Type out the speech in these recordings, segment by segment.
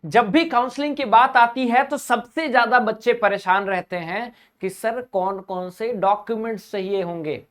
जब भी काउंसलिंग की बात आती है तो सबसे ज्यादा बच्चे परेशान रहते हैं कि सर कौन कौन से डॉक्यूमेंट्स चाहिए होंगे,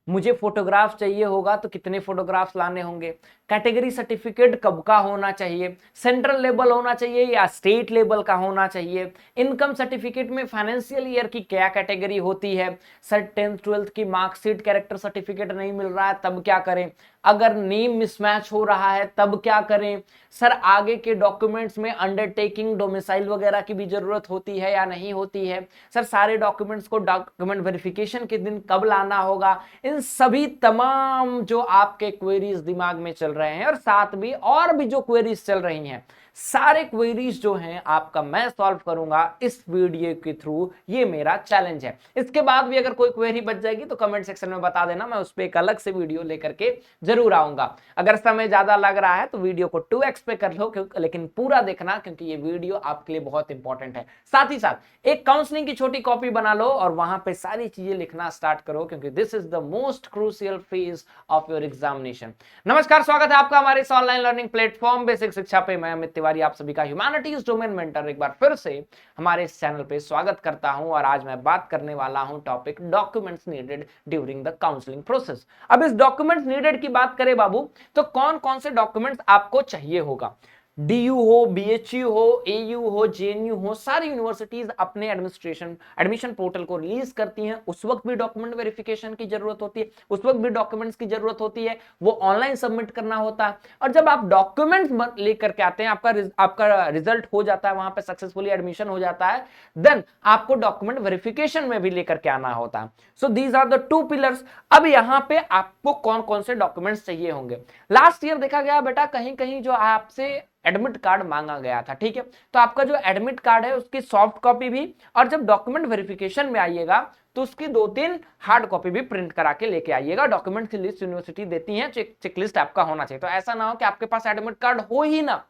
मुझे फोटोग्राफ चाहिए होगा तो कितने फोटोग्राफ्स लाने होंगे, कैटेगरी सर्टिफिकेट कब का होना चाहिए, सेंट्रल लेवल होना चाहिए या स्टेट लेवल का होना चाहिए, इनकम सर्टिफिकेट में फाइनेंशियल ईयर की क्या कैटेगरी होती है, सर 10th 12th की मार्कशीट कैरेक्टर सर्टिफिकेट नहीं मिल रहा है तब क्या करें, अगर नेम मिसमैच हो रहा है तब क्या करें, सर आगे के डॉक्यूमेंट्स में अंडरटेकिंग डोमिसाइल वगैरह की भी जरूरत होती है या नहीं होती है, सर सारे डॉक्यूमेंट्स को डॉक्यूमेंट वेरिफिकेशन के दिन कब लाना होगा। इन सभी तमाम जो आपके क्वेरीज दिमाग में चल रहे हैं और साथ भी और भी जो क्वेरीज चल रही हैं, सारे क्वेरीज जो हैं आपका मैं सॉल्व करूंगा इस वीडियो के थ्रू। ये मेरा चैलेंज है। इसके बाद भी अगर कोई क्वेरी बच जाएगी तो कमेंट सेक्शन में बता देना, मैं उस पर एक अलग से वीडियो लेकर के जरूर आऊंगा। अगर समय ज्यादा लग रहा है तो वीडियो को 2x पे कर लो, लेकिन पूरा देखना क्योंकि ये वीडियो आपके लिए बहुत इंपॉर्टेंट है। साथ ही साथ एक काउंसलिंग की छोटी कॉपी बना लो और वहां पे सारी चीजें लिखना स्टार्ट करो क्योंकि this is the most crucial phase of your examination. नमस्कार, स्वागत है आपका हमारे इस ऑनलाइन लर्निंग प्लेटफॉर्म बेसिक शिक्षा पे। मैं अमित तिवारी आप सभी का ह्यूमैनिटीज डोमेन मेंटर एक बार फिर से हमारे इस चैनल पे स्वागत करता हूं और आज मैं बात करने वाला हूं topic documents needed during the counselling process. अब इस डॉक्यूमेंट्स नीडेड की बात करें बाबू तो कौन कौन से डॉक्यूमेंट्स आपको चाहिए होगा। डीयू हो, बीएचयू हो, एयू हो, जेएनयू हो, सारी यूनिवर्सिटीज अपने एडमिशन पोर्टल को रिलीज करती हैं। उस वक्त भी डॉक्यूमेंट वेरिफिकेशन की जरूरत होती है, उस वक्त भी डॉक्यूमेंट्स की जरूरत होती है, वो ऑनलाइन सबमिट करना होता है। और जब आप डॉक्यूमेंट्स लेकर के आते हैं, आपका रिजल्ट हो जाता है, वहां पे सक्सेसफुली एडमिशन हो जाता है, देन आपको डॉक्यूमेंट वेरिफिकेशन में भी लेकर के आना होता है। So these are the two pillars. अब यहां पे आपको कौन कौन से डॉक्यूमेंट्स चाहिए होंगे। लास्ट ईयर देखा गया बेटा कहीं कहीं जो आपसे एडमिट कार्ड मांगा गया था, ठीक है, तो आपका जो एडमिट कार्ड है उसकी सॉफ्ट कॉपी भी, और जब डॉक्यूमेंट वेरिफिकेशन में आइएगा तो उसकी 2-3 हार्ड कॉपी भी प्रिंट करा के लेके आइएगा। डॉक्यूमेंट की लिस्ट यूनिवर्सिटी देती है, चेकलिस्ट आपका होना चाहिए। तो ऐसा ना हो कि आपके पास एडमिट कार्ड हो ही ना,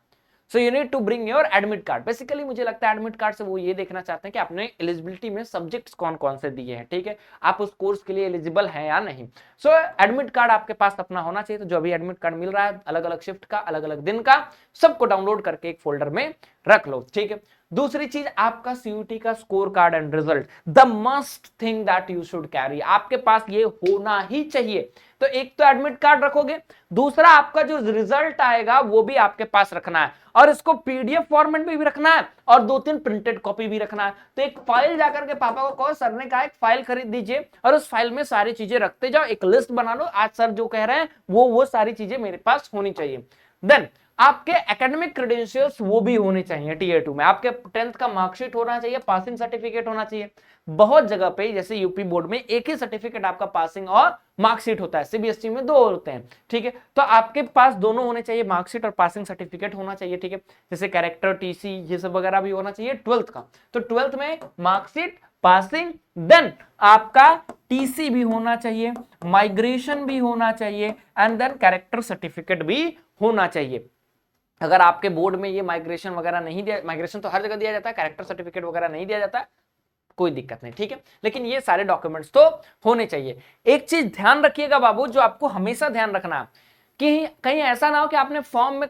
so you need to bring your admit card. Basically मुझे लगता है एडमिट कार्ड से वो ये देखना चाहते हैं कि आपने एलिजिबिलिटी में सब्जेक्ट्स कौन कौन से दिए हैं, ठीक है, आप उस कोर्स के लिए एलिजिबल हैं या नहीं। सो एडमिट कार्ड आपके पास अपना होना चाहिए। तो जो अभी एडमिट कार्ड मिल रहा है अलग अलग शिफ्ट का, अलग अलग दिन का, सबको डाउनलोड करके एक फोल्डर में रख लो, ठीक है। दूसरी चीज आपका सीयूटी का score card and result, the must thing that you should carry, आपके पास ये होना ही चाहिए। तो एक तो एडमिट कार्ड रखोगे, दूसरा आपका जो रिजल्ट आएगा वो भी आपके पास रखना है और इसको पीडीएफ फॉर्मेट में भी रखना है और 2-3 प्रिंटेड कॉपी भी रखना है। तो एक फाइल जाकर के पापा को कहो, सर ने कहा एक फाइल खरीद दीजिए और उस फाइल में सारी चीजें रखते जाओ, एक लिस्ट बना लो, आज सर जो कह रहे हैं वो सारी चीजें मेरे पास होनी चाहिए। देन आपके एकेडमिक क्रेडेंशियल्स वो भी होने चाहिए। टीयर 2 में आपके 10th का मार्कशीट होना चाहिए, पासिंग सर्टिफिकेट होना चाहिए। बहुत जगह पे जैसे यूपी बोर्ड में एक ही सर्टिफिकेट आपका पासिंग और मार्कशीट होता है, सीबीएसई में 2 होते हैं, ठीक है। तो आपके पास दोनों होने चाहिए, मार्कशीट और पासिंग सर्टिफिकेट होना चाहिए, ठीक है। जैसे कैरेक्टर, टीसी, ये सब वगैरह भी होना चाहिए 12th का। तो 12th में मार्कशीट, पासिंग, देन आपका टीसी भी होना चाहिए, माइग्रेशन भी होना चाहिए एंड देन कैरेक्टर सर्टिफिकेट भी होना चाहिए। अगर आपके बोर्ड में ये माइग्रेशन वगैरह नहीं दिया, माइग्रेशन तो हर जगह दिया जाता है, कैरेक्टर सर्टिफिकेट वगैरह नहीं दिया जाता है, कोई दिक्कत नहीं, ठीक है, लेकिन ये सारे डॉक्यूमेंट्स तो होने चाहिए। एक चीज ध्यान रखिएगा बाबू, जो आपको हमेशा ध्यान रखना कि कहीं ऐसा ना हो कि आपने फॉर्म में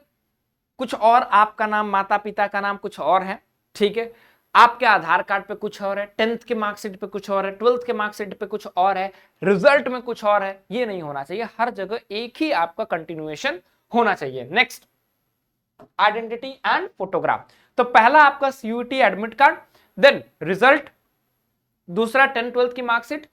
कुछ और, आपका नाम, माता पिता का नाम कुछ और है, ठीक है, आपके आधार कार्ड पे कुछ और है, 10th के मार्कशीट पे कुछ और है, 12th के मार्कशीट पे कुछ और है, रिजल्ट में कुछ और है। ये नहीं होना चाहिए, हर जगह एक ही आपका कंटिन्यूएशन होना चाहिए। Next, identity and photograph. तो पहला आपका CUT admit card, then result, दूसरा 10th 12th की मार्कशीट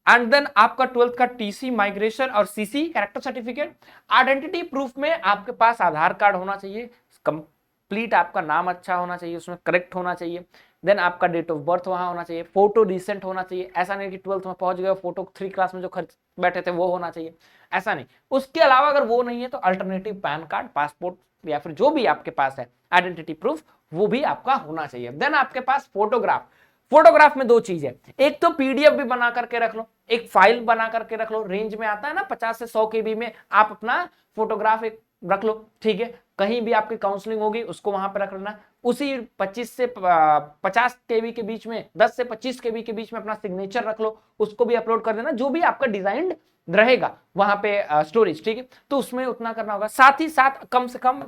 एंड देन आपका 12th का टीसी, माइग्रेशन और CC character certificate. Identity proof में आपके पास आधार कार्ड होना चाहिए, कंप्लीट आपका नाम अच्छा होना चाहिए, उसमें करेक्ट होना चाहिए, देन आपका डेट ऑफ बर्थ वहां होना चाहिए, फोटो रिसेंट होना चाहिए, ऐसा नहीं कि 12th में पहुंच गए फोटो 3 क्लास में जो खर्च बैठे थे वो होना चाहिए, ऐसा नहीं। उसके अलावा अगर वो नहीं है तो अल्टरनेटिव पैन कार्ड, पासपोर्ट या फिर जो भी आपके पास है आइडेंटिटी प्रूफ, वो भी आपका होना चाहिए। देन आपके पास फोटोग्राफ। फोटोग्राफ में 2 चीज है, एक तो पीडीएफ भी बना करके रख लो, एक फाइल बना करके रख लो, रेंज में आता है ना 50 से 100 केबी में, आप अपना फोटोग्राफ एक रख लो, ठीक है, कहीं भी आपकी काउंसलिंग होगी उसको वहां पर रख लेना। उसी 25 से 50 केबी के बीच में, 10 से 25 केबी के बीच में अपना सिग्नेचर रख लो, उसको भी अपलोड कर देना, जो भी आपका डिजाइन रहेगा वहां पे स्टोरेज, ठीक है, तो उसमें उतना करना होगा। साथ ही साथ कम से कम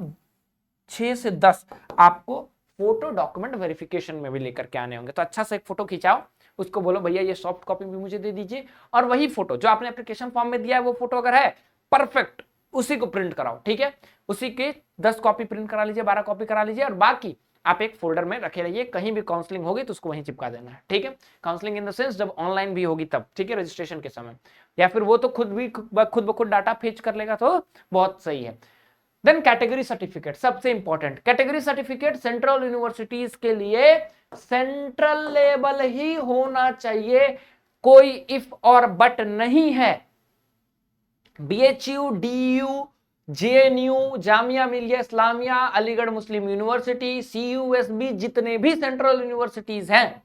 6 से 10 आपको फोटो डॉक्यूमेंट वेरिफिकेशन में भी लेकर के आने होंगे। तो अच्छा से एक फोटो खिंचाओ, उसको बोलो भैया ये सॉफ्ट कॉपी भी मुझे दे दीजिए, और वही फोटो जो आपने एप्लीकेशन फॉर्म में दिया है वो फोटो अगर है परफेक्ट, उसी को प्रिंट कराओ। ठीक है, उसी के 10 कॉपी प्रिंट करा लीजिए, 12 कॉपी करा लीजिए, और बाकी आप एक फोल्डर में रखे रहिए, कहीं भी काउंसलिंग होगी तो उसको वहीं चिपका देना है। ठीक है, काउंसलिंग इन द सेंस जब ऑनलाइन भी होगी तब, ठीक है, रजिस्ट्रेशन के समय, या फिर वो तो खुद ब खुद डाटा फेच कर लेगा तो बहुत सही है। देन कैटेगरी सर्टिफिकेट, सबसे important category certificate central universities के लिए सेंट्रल लेवल ही होना चाहिए, कोई इफ और बट नहीं है। BHU, DU, JNU, Jamia Millia Islamia, Aligarh मुस्लिम यूनिवर्सिटी, सीयूएसबी, जितने भी सेंट्रल यूनिवर्सिटीज हैं,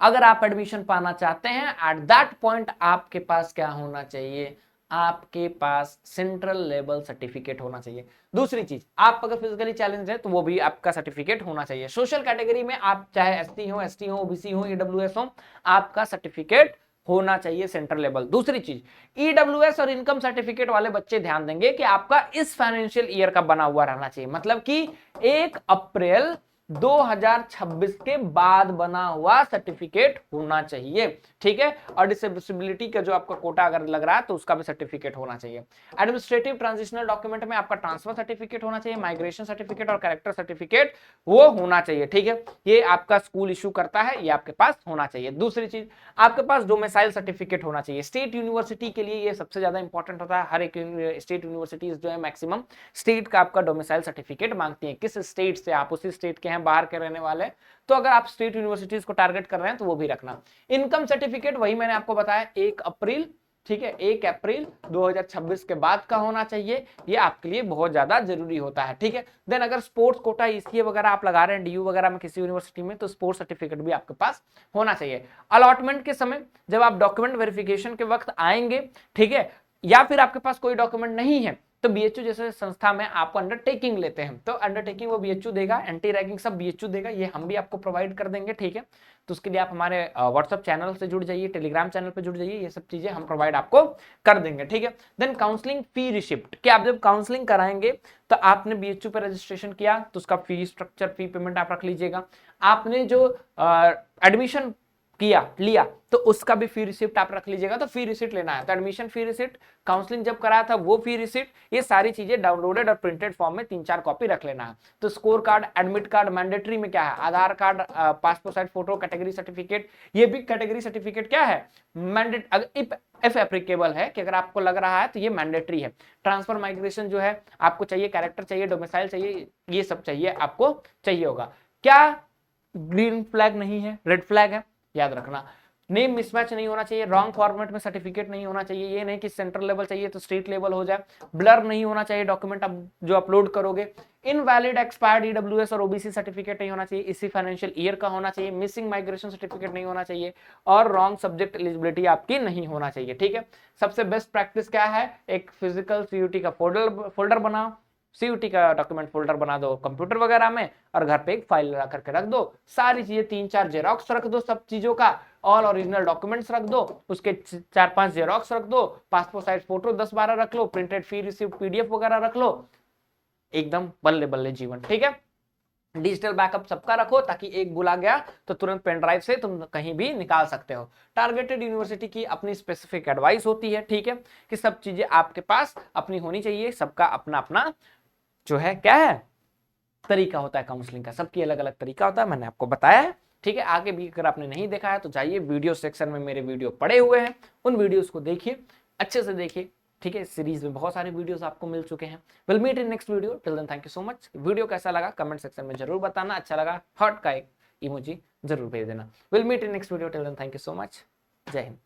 अगर आप एडमिशन पाना चाहते हैं एट दैट पॉइंट आपके पास क्या होना चाहिए, आपके पास सेंट्रल लेवल सर्टिफिकेट होना चाहिए। दूसरी चीज, आप अगर फिजिकली चैलेंज है तो वो भी आपका सर्टिफिकेट होना चाहिए। सोशल कैटेगरी में आप चाहे एसटी हो, एसटी हो, ओबीसी हो, ईडब्ल्यूएस हो, आपका सर्टिफिकेट होना चाहिए सेंट्रल लेवल। दूसरी चीज, ईडब्ल्यूएस और इनकम सर्टिफिकेट वाले बच्चे ध्यान देंगे कि आपका इस फाइनेंशियल ईयर का बना हुआ रहना चाहिए, मतलब कि 1 अप्रैल 2026 के बाद बना हुआ सर्टिफिकेट होना चाहिए। ठीक है, और डिसेबिलिटी का जो आपका कोटा अगर लग रहा है तो उसका भी सर्टिफिकेट होना चाहिए। एडमिनिस्ट्रेटिव ट्रांजिशनल डॉक्यूमेंट में आपका ट्रांसफर सर्टिफिकेट होना चाहिए, माइग्रेशन सर्टिफिकेट और कैरेक्टर सर्टिफिकेट वो होना चाहिए। ठीक है, ये आपका स्कूल इशू करता है, ये आपके पास होना चाहिए। दूसरी चीज, आपके पास डोमिसाइल सर्टिफिकेट होना चाहिए। स्टेट यूनिवर्सिटी के लिए ये सबसे ज्यादा इंपॉर्टेंट होता है। हर एक स्टेट यूनिवर्सिटीज जो है मैक्सिमम स्टेट का आपका डोमिसाइल सर्टिफिकेट मांगती है, किस स्टेट से आप उसी स्टेट के हैं, बाहर के रहने वाले, तो अगर आप स्टेट यूनिवर्सिटीज को टारगेट कर रहे हैं तो वो भी रखना। इनकम सर्टिफिकेट वही मैंने आपको बताया 1 अप्रैल, ठीक है, 1 अप्रैल 2026 के बाद का होना चाहिए, ये आपके लिए बहुत ज्यादा जरूरी होता है। ठीक है, देन अगर स्पोर्ट्स कोटा ईसीए वगैरह आप लगा रहे हैं डीयू वगैरह में किसी यूनिवर्सिटी में, तो स्पोर्ट्स सर्टिफिकेट भी आपके पास होना चाहिए। अलॉटमेंट के समय जब आप डॉक्यूमेंट वेरिफिकेशन के वक्त आएंगे, ठीक है, या फिर आपके पास कोई डॉक्यूमेंट नहीं है, तो बीएचयू जैसे संस्था में आपको अंडरटेकिंग लेते हैं, तो अंडरटेकिंग वो बीएचयू देगा, एंटी रैगिंग सब बीएचयू देगा, ये हम भी आपको प्रोवाइड कर देंगे। ठीक है, तो उसके लिए आप हमारे व्हाट्सएप चैनल से जुड़ जाइए, टेलीग्राम चैनल पे जुड़ जाइए, ये सब चीजें हम प्रोवाइड आपको कर देंगे। ठीक है, देन काउंसलिंग फी रिसिप्ट, कि आप जब काउंसलिंग कराएंगे तो आपने बीएचयू पे रजिस्ट्रेशन किया तो उसका फी स्ट्रक्चर, फी पेमेंट आप रख लीजिएगा। आपने जो एडमिशन लिया तो उसका भी फी रिसिप्ट आप रख लीजिएगा, तो फी रिसिप्ट लेना है तो एडमिशन फी रिसिप्ट, काउंसलिंग जब कराया था वो फी रिसिप्ट, ये सारी चीजें डाउनलोडेड और प्रिंटेड फॉर्म में 3-4 कॉपी रख लेना है। तो score card, admit card, mandatory में क्या है, Aadhaar card, passport size photo, category certificate, ये भी कैटेगरी सर्टिफिकेट क्या है, मैंडेट, इफ एप्लीकेबल है कि अगर आपको लग रहा है तो ये मैंडेटरी है। ट्रांसफर माइग्रेशन जो है आपको चाहिए, कैरेक्टर चाहिए, डोमिसाइल चाहिए, ये सब चाहिए, आपको चाहिए होगा। क्या ग्रीन फ्लैग नहीं है, रेड फ्लैग है, याद रखना। नेम मिसमैच नहीं होना चाहिए, रॉन्ग फॉर्मेट में सर्टिफिकेट नहीं होना चाहिए, ये नहीं कि सेंट्रल लेवल चाहिए तो स्टेट लेवल हो जाए, ब्लर नहीं होना चाहिए डॉक्यूमेंट आप जो अपलोड करोगे, इनवैलिड एक्सपायर्ड ईडब्ल्यूएस और ओबीसी सर्टिफिकेट नहीं होना चाहिए, इसी फाइनेंशियल ईयर का होना चाहिए, मिसिंग माइग्रेशन सर्टिफिकेट नहीं होना चाहिए, और रॉन्ग सब्जेक्ट एलिजिबिलिटी आपकी नहीं होना चाहिए। ठीक है, सबसे बेस्ट प्रैक्टिस क्या है, एक फिजिकल सीयूटी का फोल्डर बनाओ, सीयूटी का डॉक्यूमेंट फोल्डर बना दो कंप्यूटर वगैरह में, और घर पे एक फाइल लगा करके रख दो, सारी चीजें 3-4 जेरोक्स रख दो सब चीजों का, ऑल ओरिजिनल डॉक्यूमेंट्स रख दो, उसके 4-5 जेरोक्स रख दो, पासपोर्ट साइज फोटो 10-12 रख लो, प्रिंटेड फी रिसिप्ट पीडीएफ वगैरह रख लो, एकदम बल्ले बल्ले जीवन। ठीक है, डिजिटल बैकअप सबका रखो ताकि एक भुला गया तो तुरंत पेन ड्राइव से तुम कहीं भी निकाल सकते हो। टारगेटेड यूनिवर्सिटी की अपनी स्पेसिफिक एडवाइस होती है, ठीक है, कि सब चीजें आपके पास अपनी होनी चाहिए, सबका अपना अपना जो है क्या है तरीका होता है काउंसलिंग का, सबकी अलग अलग तरीका होता है, मैंने आपको बताया है। ठीक है, आगे भी अगर आपने नहीं देखा है तो जाइए वीडियो सेक्शन में मेरे वीडियो पड़े हुए हैं, उन वीडियोस को देखिए, अच्छे से देखिए। ठीक है, सीरीज में बहुत सारे वीडियोस आपको मिल चुके हैं। Will meet in next video, till then thank you so much. Video कैसा लगा कमेंट सेक्शन में जरूर बताना, अच्छा लगा हार्ट का एक इमोजी जरूर भेज देना। Will meet in next video, till then thank you so much, जय हिंद।